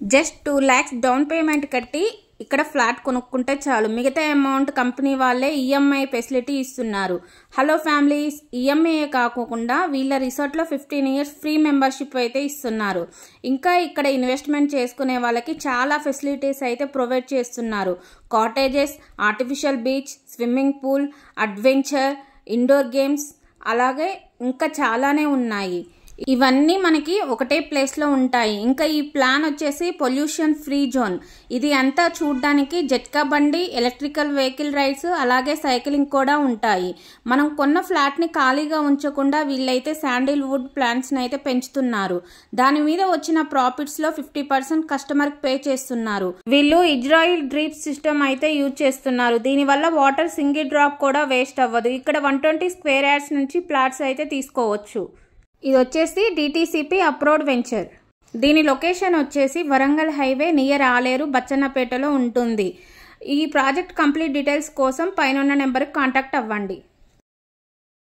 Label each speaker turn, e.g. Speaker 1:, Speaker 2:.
Speaker 1: Just 2 lakhs down payment కట్టి ఇక్కడ flat కొనుక్కుంటే చాలు. మిగతా అమౌంట్ కంపెనీ వాళ్ళే ఈఎంఐ ఫెసిలిటీ ఇస్తున్నారు. హలో ఫ్యామిలీస్, ఈఎంఐ కాకుండా వీళ్ళ రిసార్ట్లో 15 years ఫ్రీ మెంబర్షిప్ అయితే ఇస్తున్నారు. ఇంకా ఇక్కడ ఇన్వెస్ట్మెంట్ చేసుకునే వాళ్ళకి చాలా ఫెసిలిటీస్ అయితే ప్రొవైడ్ చేస్తున్నారు. Cottages, artificial beach, swimming pool, adventure, indoor games, అలాగే ఇంకా చాలానే ఉన్నాయి. ఇవన్నీ మనకి ఒకటే ప్లేస్లో ఉంటాయి. ఇంకా ఈ ప్లాన్ వచ్చేసి పొల్యూషన్ ఫ్రీ జోన్. ఇది అంతా చూడడానికి జట్కా బండి, ఎలక్ట్రికల్ వెహికల్ రైడ్స్, అలాగే సైక్లింగ్ కూడా ఉంటాయి. మనం కొన్న ఫ్లాట్ని ఖాళీగా ఉంచకుండా వీళ్ళైతే శాండిల్వుడ్ ప్లాంట్స్ని అయితే పెంచుతున్నారు. దాని మీద వచ్చిన ప్రాఫిట్స్లో 50% కస్టమర్కి పే చేస్తున్నారు. వీళ్ళు ఇజ్రాయిల్ డ్రిప్ సిస్టమ్ అయితే యూజ్ చేస్తున్నారు. దీనివల్ల వాటర్ సింగిల్ డ్రాప్ కూడా వేస్ట్ అవ్వదు. ఇక్కడ 120 square yards నుంచి ప్లాట్స్ అయితే తీసుకోవచ్చు. ఇది వచ్చేసి డిటిసిపి అప్రోడ్ వెంచర్. దీని లొకేషన్ వచ్చేసి వరంగల్ హైవే నియర్ ఆలేరు బచ్చన్నపేటలో ఉంటుంది. ఈ ప్రాజెక్ట్ కంప్లీట్ డీటెయిల్స్ కోసం పైన నెంబర్కి కాంటాక్ట్ అవ్వండి.